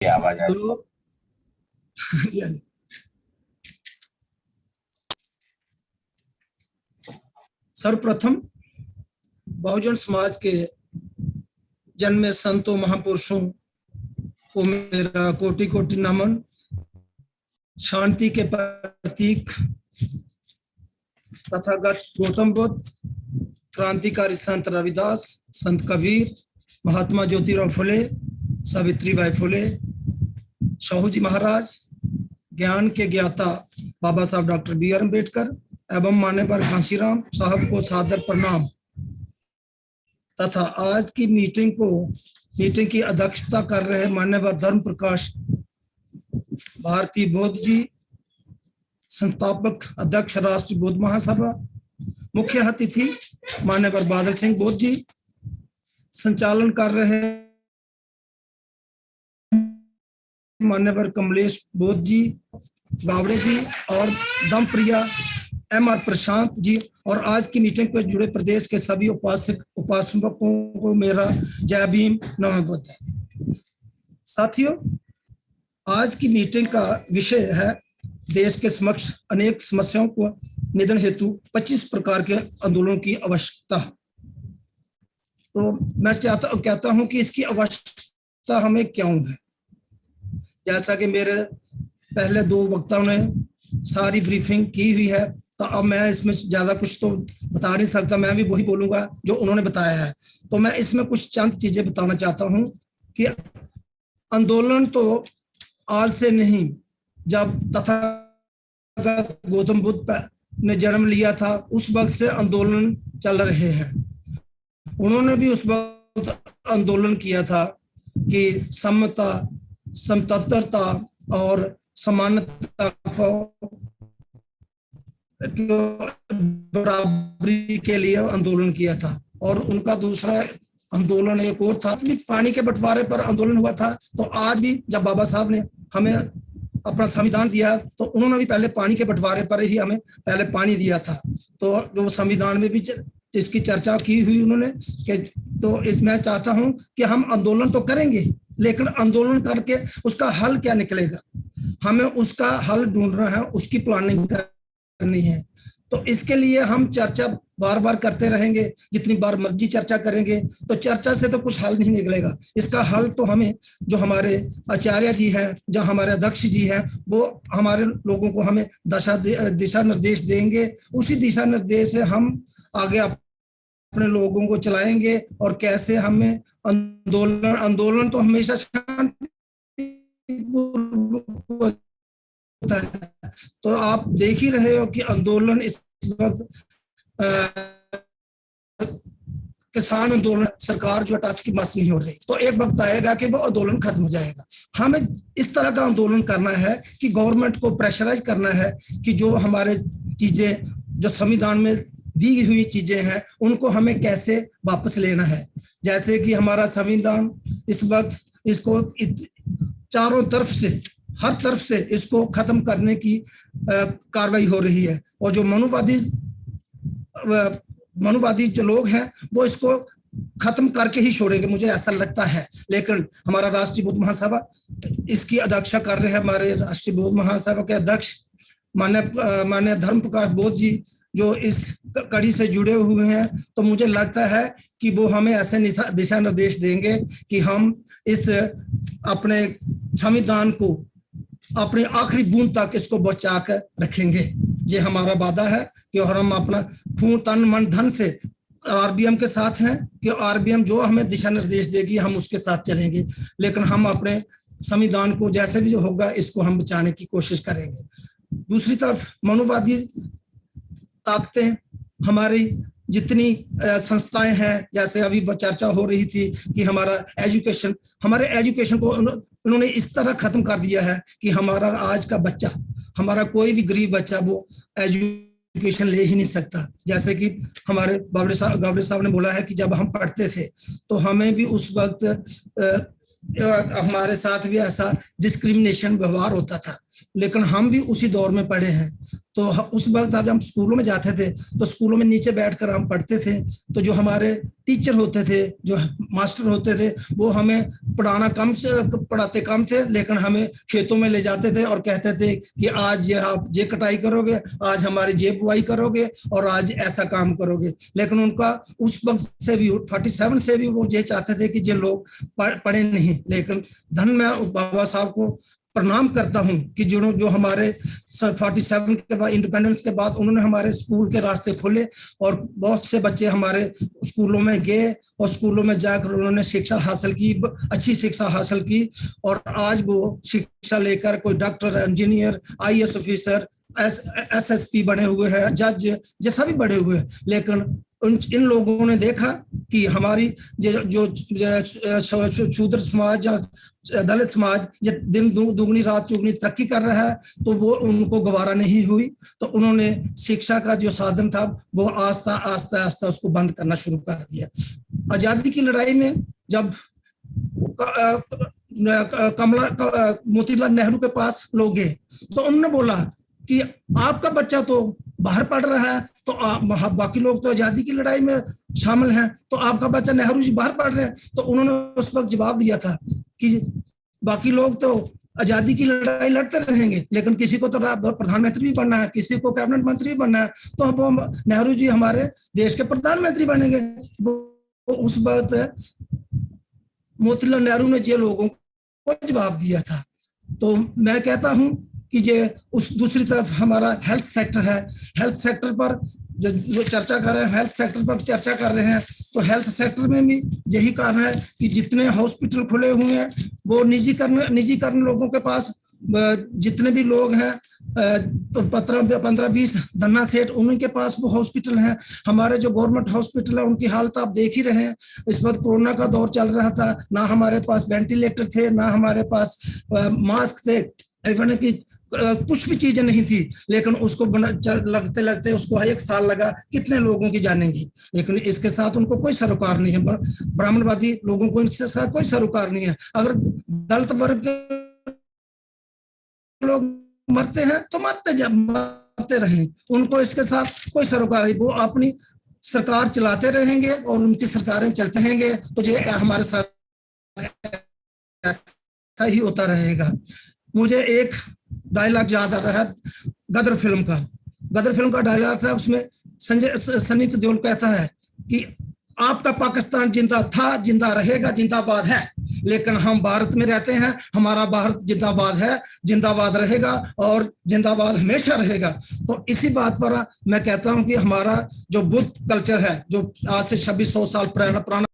की आवाज आ रही चलो। सर्वप्रथम बहुजन समाज के जन्मे संतों महापुरुषों को मेरा कोटि कोटि नमन। शांति के प्रतीक तथागत गौतम बुद्ध, क्रांतिकारी संत रविदास, संत कबीर, महात्मा ज्योतिराव फुले, सावित्रीबाई फुले, साहू जी महाराज, ज्ञान के ज्ञाता बाबा साहब डॉक्टर बी आर अम्बेडकर एवं मान्यवर घासीराम साहब को सादर प्रणाम तथा आज की मीटिंग की अध्यक्षता कर रहे मान्यवर धर्म प्रकाश भारती बौद्ध जी, संस्थापक अध्यक्ष राष्ट्रीय बौद्ध महासभा, मुख्य अतिथि मान्यवर बादल सिंह बौद्ध जी, संचालन कर रहे मान्यवर कमलेश बौद्ध जी गावड़े जी और दमप्रिया एम आर प्रशांत जी और आज की मीटिंग पर जुड़े प्रदेश के सभी उपासकों को मेरा जय भीम नमः बुद्ध। साथियों, आज की मीटिंग का विषय है देश के समक्ष अनेक समस्याओं को निदान हेतु 25 प्रकार के आंदोलन की आवश्यकता। तो मैं कहता हूं कि इसकी आवश्यकता हमें क्यों है। जैसा कि मेरे पहले दो वक्ताओं ने सारी ब्रीफिंग की हुई है, तो अब मैं इसमें ज्यादा कुछ तो बता नहीं सकता, मैं भी वही बोलूंगा जो उन्होंने बताया है। तो मैं इसमें कुछ चंद चीजें बताना चाहता हूं कि आंदोलन तो आज से नहीं, जब तथागत गौतम बुद्ध ने जन्म लिया था उस वक्त से आंदोलन चल रहे हैं। उन्होंने भी उस वक्त आंदोलन किया था कि समता, समतंत्रता और समानता को बराबरी के लिए आंदोलन किया था। और उनका दूसरा आंदोलन एक और था, पानी के बंटवारे पर आंदोलन हुआ था। तो आज भी जब बाबा साहब ने हमें अपना संविधान दिया तो उन्होंने भी पहले पानी के बंटवारे पर ही हमें पहले पानी दिया था। तो जो संविधान में भी इसकी चर्चा की हुई उन्होंने कि तो इसमें चाहता हूं कि हम आंदोलन तो करेंगे, लेकिन आंदोलन करके उसका हल क्या निकलेगा, हमें उसका हल ढूंढना है, उसकी प्लानिंग करनी है। तो इसके लिए हम चर्चा बार बार करते रहेंगे, जितनी बार मर्जी चर्चा करेंगे तो चर्चा से तो कुछ हल नहीं निकलेगा। इसका हल तो हमें जो हमारे आचार्य जी हैं, जो हमारे अध्यक्ष जी हैं, वो हमारे लोगों को हमें दिशा निर्देश देंगे। उसी दिशा निर्देश से हम आगे अपने लोगों को चलाएंगे। और कैसे हमें आंदोलन तो हमेशा होता है। तो आप देख ही रहे हो कि आंदोलन इस वक्त किसान आंदोलन, सरकार जो टस की मस नहीं हो रही, तो एक वक्त आएगा कि वो आंदोलन खत्म हो जाएगा। हमें इस तरह का आंदोलन करना है कि गवर्नमेंट को प्रेशराइज करना है कि जो हमारे चीजें, जो संविधान में दी हुई चीजें हैं, उनको हमें कैसे वापस लेना है। जैसे कि हमारा संविधान इस वक्त इसको चारों तरफ से, हर तरफ से इसको खत्म करने की कार्रवाई हो रही है। और जो मनुवादी जो लोग हैं वो इसको खत्म करके ही छोड़ेंगे, मुझे ऐसा लगता है। लेकिन हमारा राष्ट्रीय बौद्ध महासभा इसकी अध्यक्षता कर रहे हैं, हमारे राष्ट्रीय बौद्ध महासभा के अध्यक्ष मान्य धर्म प्रकाश बौद्ध जी जो इस कड़ी से जुड़े हुए हैं। तो मुझे लगता है कि वो हमें ऐसे दिशा निर्देश देंगे कि हम इस अपने संविधान को अपने आखिरी बूंद तक इसको बचा कर रखेंगे। ये हमारा वादा है कि और हम अपना खून तन मन धन से आरबीएम के साथ हैं कि आरबीएम जो हमें दिशा निर्देश देगी हम उसके साथ चलेंगे। लेकिन हम अपने संविधान को जैसे भी जो होगा इसको हम बचाने की कोशिश करेंगे। दूसरी तरफ मनुवादी ताकतें, हमारी जितनी संस्थाएं हैं, जैसे अभी चर्चा हो रही थी कि हमारे एजुकेशन को उन्होंने इस तरह खत्म कर दिया है कि हमारा आज का बच्चा, हमारा कोई भी गरीब बच्चा वो एजुकेशन ले ही नहीं सकता। जैसे कि हमारे गावड़े साहब ने बोला है कि जब हम पढ़ते थे तो हमें भी उस वक्त हमारे साथ भी ऐसा डिस्क्रिमिनेशन व्यवहार होता था, लेकिन हम भी उसी दौर में पढ़े हैं। तो उस वक्त जब हम स्कूलों में जाते थे तो स्कूलों में नीचे बैठकर हम पढ़ते थे, तो जो हमारे टीचर होते थे, जो मास्टर होते थे, वो हमें पढ़ाते कम थे, लेकिन हमें खेतों में ले जाते थे और कहते थे कि आज ये आप ये कटाई करोगे, आज हमारी ये बुआई करोगे और आज ऐसा काम करोगे। लेकिन उनका उस वक्त से भी 47 से भी वो ये चाहते थे कि ये लोग पढ़े नहीं। लेकिन धन में बाबा साहब को प्रणाम करता हूं कि जो हमारे 47 के बाद, इंडिपेंडेंस के बाद, उन्होंने हमारे स्कूल के रास्ते खोले और बहुत से बच्चे हमारे स्कूलों में गए और स्कूलों में जाकर उन्होंने शिक्षा हासिल की, अच्छी शिक्षा हासिल की, और आज वो शिक्षा लेकर कोई doctor, engineer, IAS officer, SSP बने हुए हैं, जज जैसा भी बने हुए हैं। लेकिन इन लोगों ने देखा कि हमारी जो शूद्र समाज, दलित समाज दिन दुगनी रात चौगुनी तरक्की कर रहा है, तो वो उनको गवारा नहीं हुई। तो उन्होंने शिक्षा का जो साधन था वो आस्ता आस्ता उसको बंद करना शुरू कर दिया। आजादी की लड़ाई में जब मोतीलाल नेहरू के पास लोग गए तो उन्होंने बोला कि आपका बच्चा तो बाहर पढ़ रहा है, तो बाकी लोग तो आजादी की लड़ाई में शामिल हैं, तो आपका बच्चा नेहरू जी बाहर पढ़ रहे हैं। तो उन्होंने उस वक्त जवाब दिया था कि बाकी लोग तो आजादी की लड़ाई लड़ते रहेंगे, लेकिन किसी को तो प्रधानमंत्री भी बनना है, किसी को कैबिनेट मंत्री भी बनना है, तो अब नेहरू जी हमारे देश के प्रधानमंत्री बनेंगे। वो उस वक्त मोतीलाल नेहरू ने जे लोगों को जवाब दिया था। तो मैं कहता हूं कि ये उस दूसरी तरफ हमारा हेल्थ सेक्टर है, हेल्थ सेक्टर पर जो चर्चा कर रहे हैं, हेल्थ सेक्टर पर चर्चा कर रहे हैं, तो हेल्थ सेक्टर में भी यही कारण है कि जितने हॉस्पिटल खुले हुए हैं वो निजीकरण लोगों के पास, जितने भी लोग हैं 15-20 धन्ना सेठ, उन्हीं के पास वो हॉस्पिटल हैं। हमारे जो गवर्नमेंट हॉस्पिटल है उनकी हालत आप देख ही रहे हैं। इस वक्त कोरोना का दौर चल रहा था, ना हमारे पास वेंटिलेटर थे, ना हमारे पास मास्क थे, इवन की कुछ भी चीजें नहीं थी, लेकिन उसको लगते लगते उसको 1 साल लगा, कितने लोगों की जानेंगी। लेकिन इसके साथ उनको कोई सरोकार नहीं है, ब्राह्मणवादी लोगों को इसके साथ कोई सरोकार नहीं है। अगर दलित वर्ग के लोग मरते हैं तो मरते रहें, उनको इसके साथ कोई सरोकार नहीं, वो अपनी सरकार चलाते रहेंगे और उनकी सरकारें चलते रहेंगे, तो ये हमारे साथ ऐसा ही होता रहेगा। मुझे एक डायलॉग याद आ रहा है गदर फिल्म का डायलॉग था, उसमें सनी देओल कहता है कि आपका पाकिस्तान जिंदा था, जिंदा रहेगा, जिंदाबाद है, लेकिन हम भारत में रहते हैं, हमारा भारत जिंदाबाद है, जिंदाबाद रहेगा और जिंदाबाद हमेशा रहेगा। तो इसी बात पर मैं कहता हूं कि हमारा जो बुद्ध कल्चर है, जो आज से 2600 साल पुराना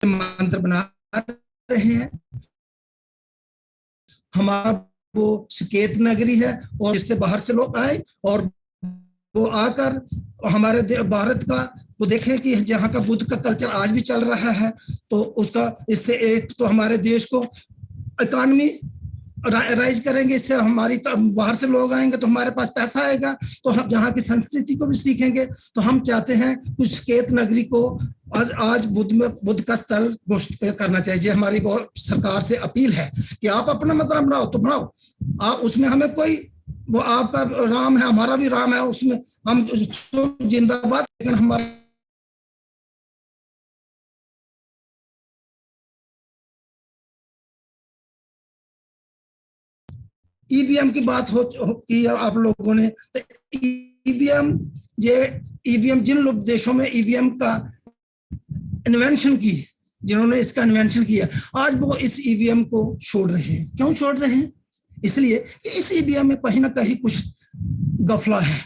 मंत्र बना रहे हैं, हमारा वो सकेत नगरी है, और इससे बाहर से लोग आए और वो आकर हमारे भारत का वो देखें कि जहाँ का बुद्ध का कल्चर आज भी चल रहा है, तो उसका इससे एक तो हमारे देश को इकोनॉमी राइज करेंगे, इससे हमारी बाहर से लोग आएंगे तो हमारे पास पैसा आएगा, तो हम जहाँ की संस्कृति को भी सीखेंगे। तो हम चाहते हैं कुछ सकेत नगरी को आज बुद्ध का स्थल घोषित करना चाहिए। हमारी सरकार से अपील है कि आप अपना मतलब बनाओ तो बनाओ, आप उसमें हमें कोई, वो आपका राम है, हमारा भी राम है, उसमें हम जिंदाबाद, लेकिन हमारा ईवीएम की बात की आप लोगों ने, तो ईवीएम जिन लोग देशों में ईवीएम का इन्वेंशन की, जिन्होंने इसका इन्वेंशन किया, आज वो इस ईवीएम को छोड़ रहे हैं। क्यों छोड़ रहे हैं? इसलिए कि इस ईवीएम में कहीं ना कहीं कुछ गफला है।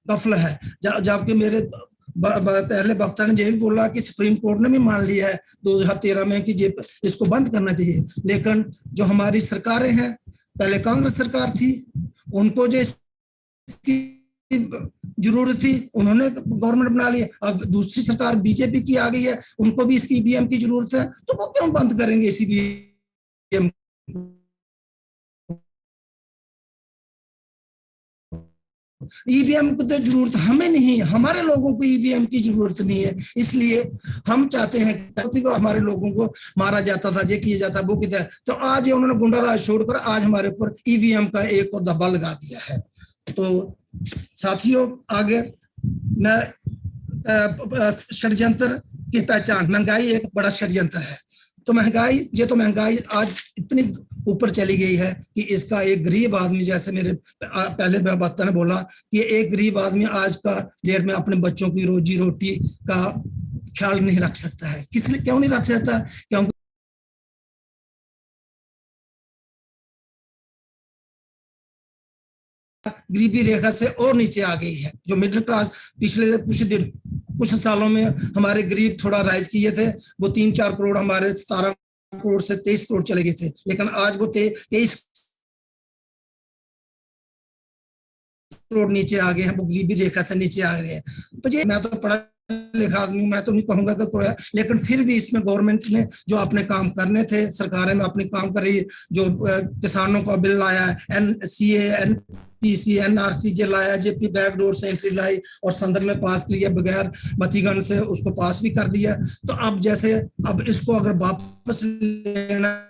जबकि मेरे पहले वक्ता ने ये भी बोला कि सुप्रीम कोर्ट ने भी मान लिया है 2013 में कि इसको बंद करना चाहिए, लेकिन जो हमारी सरकारें हैं, पहले कांग्रेस सरकार थी, उनको जो जरूरत थी, उन्होंने गवर्नमेंट बना ली। अब दूसरी सरकार बीजेपी की आ गई है, उनको भी इस ईवीएम की जरूरत है, तो वो क्यों बंद करेंगे इस ईवीएम? ईवीएम की तो जरूरत हमें नहीं, हमारे लोगों को ईवीएम की जरूरत नहीं है। इसलिए हम चाहते हैं कि हमारे लोगों को मारा जाता था, ये किया जाता, वो किया, तो आज उन्होंने गुंडा राज छोड़कर आज हमारे ऊपर ईवीएम का एक और धब्बा लगा दिया है। तो साथियों, आगे मैं षड्यंत्र की पहचान, महंगाई एक बड़ा षड्यंत्र है। तो महंगाई आज इतनी ऊपर चली गई है कि इसका एक गरीब आदमी, जैसे मेरे पहले बात ने बोला कि एक गरीब आदमी आज का डेट में अपने बच्चों की रोजी रोटी का ख्याल नहीं रख सकता है। क्यों नहीं रख सकता? क्योंकि गरीबी रेखा से और नीचे आ गई है। जो मिडिल क्लास पिछले कुछ सालों में हमारे गरीब थोड़ा राइज किए थे, वो 3-4 करोड़, हमारे 17 करोड़ से 23 करोड़ चले गए थे, लेकिन आज वो 23 करोड़ नीचे आ गए हैं, वो गरीबी रेखा से नीचे आ गए हैं। तो ये, मैं तो पढ़ा लिखा आदमी, मैं तो नहीं कहूंगा कि कोई, लेकिन फिर भी इसमें गवर्नमेंट ने जो अपने काम करने थे, सरकारें में अपने काम कर रही है। जो किसानों का बिल लाया है, NCA, NPC, NRC जे लाया, जेपी बैकडोर से एंट्री लाई और संसद में पास किया, बगैर मतीगण से उसको पास भी कर दिया। तो अब जैसे अब इसको अगर वापस लेना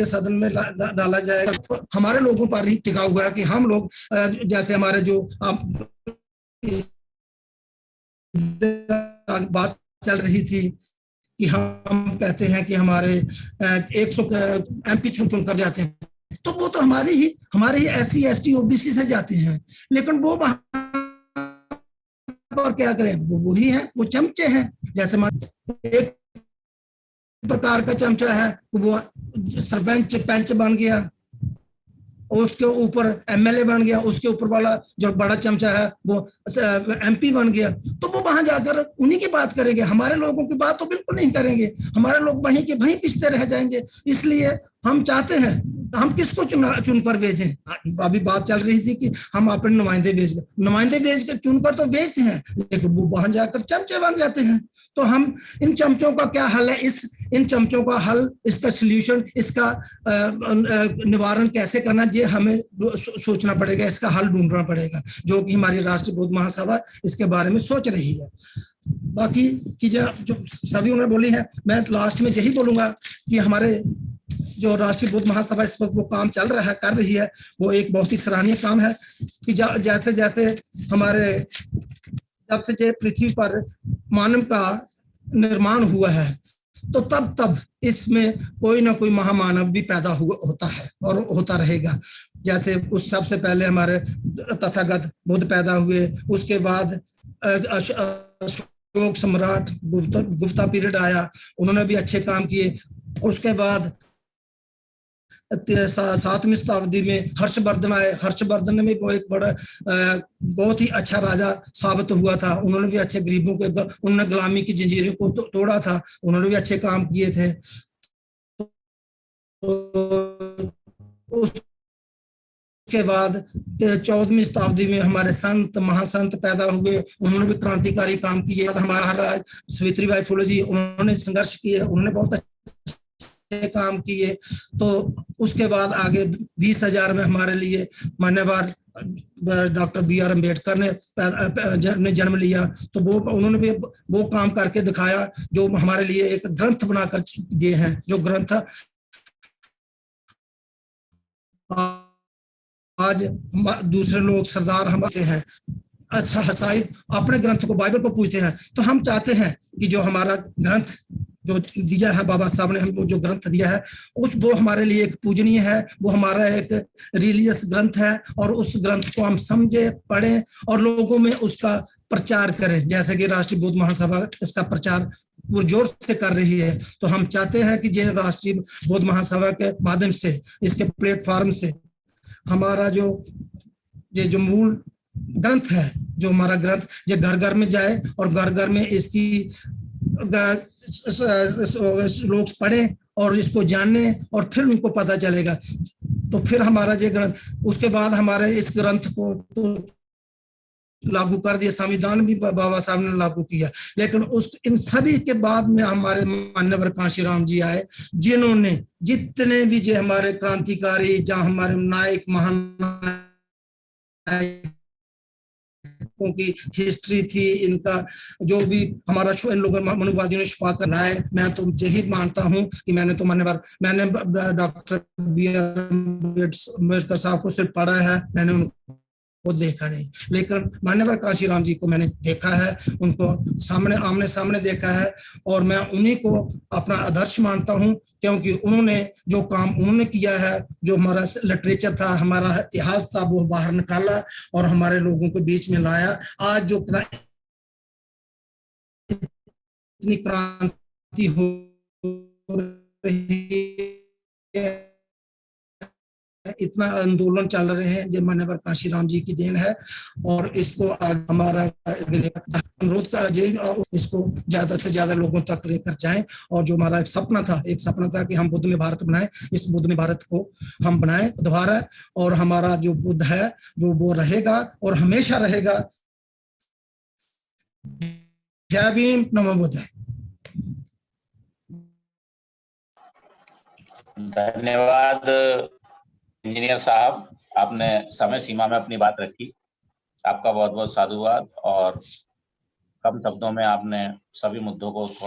सदन में डाला जाएगा, तो हमारे लोगों पर ही टिका हुआ है कि हम लोग, जैसे हमारे जो बात चल रही थी कि हम कहते हैं कि हमारे 100 MP चुन कर जाते हैं, तो वो तो हमारे ही SC ST OBC से जाते हैं, लेकिन वो वहां पर क्या करें, वो वही है, वो चमचे हैं। जैसे एक प्रकार का चमचा है, वो सरपंच पंच बन गया, उसके ऊपर MLA बन गया, उसके ऊपर वाला जो बड़ा चमचा है वो MP बन गया, तो वो वहां जाकर उन्हीं की बात करेंगे, हमारे लोगों की बात तो बिल्कुल नहीं करेंगे, हमारे लोग वहीं के वहीं पिछते रह जाएंगे। इसलिए हम चाहते हैं, हम किसको चुनकर भेजें? अभी बात चल रही थी कि हम अपने नुमाइंदे भेज कर चुनकर तो भेजते हैं, लेकिन वो वहां जाकर चमचे बन जाते हैं। तो हम इन चमचों का क्या हल है? इन चमचों का हल, इसका सोल्यूशन, इसका निवारण कैसे करना, ये हमें सोचना पड़ेगा, इसका हल ढूंढना पड़ेगा, जो कि हमारी राष्ट्रीय बौद्ध महासभा इसके बारे में सोच रही है। बाकी चीजें जो सभी उन्होंने बोली है, मैं लास्ट में यही बोलूंगा कि हमारे जो राष्ट्रीय बौद्ध महासभा इस वक्त वो काम चल रहा है, कर रही है, वो एक बहुत ही सराहनीय काम है कि जैसे जैसे हमारे, जब से पृथ्वी पर मानव का निर्माण हुआ है, तो तब इसमें कोई ना कोई महामानव भी पैदा होता है और होता रहेगा। जैसे उस सबसे पहले हमारे तथागत बुद्ध पैदा हुए, उसके बाद अशोक सम्राट गुप्ता पीरियड आया, उन्होंने भी अच्छे काम किए। उसके बाद 7वीं शताब्दी में हर्षवर्धन आए, हर्षवर्धन में वो एक बड़ा बहुत ही अच्छा राजा साबित हुआ था, उन्होंने भी अच्छे गरीबों को, उन्होंने गुलामी की जंजीरों को तोड़ा था, उन्होंने भी अच्छे काम किए थे। उसके बाद 14वीं शताब्दी में हमारे संत महासंत पैदा हुए, उन्होंने भी क्रांतिकारी काम किए। हमारा राज सावित्रीबाई फुले जी, उन्होंने संघर्ष किए, उन्होंने बहुत अच्छे काम किए। तो उसके बाद आगे 20,000 में हमारे लिए मान्यवर डॉक्टर BR अम्बेडकर ने जन्म लिया, तो वो उन्होंने भी वो काम करके दिखाया, जो हमारे लिए एक ग्रंथ बनाकर दिए हैं, जो ग्रंथ आज दूसरे लोग सरदार हमारे हैं अपने ग्रंथ को, बाइबल को पूछते हैं। तो हम चाहते हैं कि जो हमारा ग्रंथ जो दिया है, बाबा साहब ने हमको जो ग्रंथ दिया है, वो हमारे लिए एक पूजनीय है, वो हमारा एक रिलीजियस ग्रंथ है, और उस ग्रंथ को हम समझे, पढ़ें और लोगों में उसका प्रचार करें, जैसे कि राष्ट्रीय बौद्ध महासभा इसका प्रचार वो जोर से कर रही है। तो हम चाहते हैं कि जो राष्ट्रीय बौद्ध महासभा के माध्यम से, इसके प्लेटफॉर्म से हमारा जो मूल ग्रंथ है जो हमारा ग्रंथ जो घर घर में जाए और घर घर में इसकी लोग पढ़ें और इसको जानने और फिर उनको पता चलेगा। तो फिर हमारा ये ग्रंथ, उसके बाद हमारे इस ग्रंथ को तो लागू कर दिया, संविधान भी बाबा साहब ने लागू किया। लेकिन उस इन सभी के बाद में हमारे मान्यवर कांशीराम जी आए, जिन्होंने जितने भी जो हमारे क्रांतिकारी, जहाँ हमारे नायक महान की हिस्ट्री थी, इनका जो भी हमारा इन लोगों मनुवादियों ने छुपा कर रहा है, मैं तो यही मानता हूं कि मैंने डॉक्टर बी आर अम्बेडकर साहब को सिर्फ पढ़ा है, मैंने उनको देखा नहीं, लेकिन मान्यवर कांशीराम जी को मैंने देखा है, उनको सामने आमने सामने देखा है, और मैं उन्हीं को अपना आदर्श मानता हूं, क्योंकि उन्होंने जो काम उन्होंने किया है, जो हमारा लिटरेचर था, हमारा इतिहास था, वो बाहर निकाला और हमारे लोगों को बीच में लाया। आज जो इतनी क्रांति हो रही है, इतना आंदोलन चल रहे हैं, जो मान्यवर कांशीराम जी की देन है, और इसको हमारा अनुरोध कर इसको ज्यादा से ज्यादा लोगों तक लेकर जाएं, और जो हमारा एक सपना था कि हम बुद्ध में भारत बनाएं, इस बुद्ध में भारत को हम बनाएं दोबारा, और हमारा जो बुद्ध है वो रहेगा और हमेशा रहेगा। जय भीम, नमो बुद्धाय। धन्यवाद इंजीनियर साहब, आपने समय सीमा में अपनी बात रखी, आपका बहुत बहुत साधुवाद, और कम शब्दों में आपने सभी मुद्दों को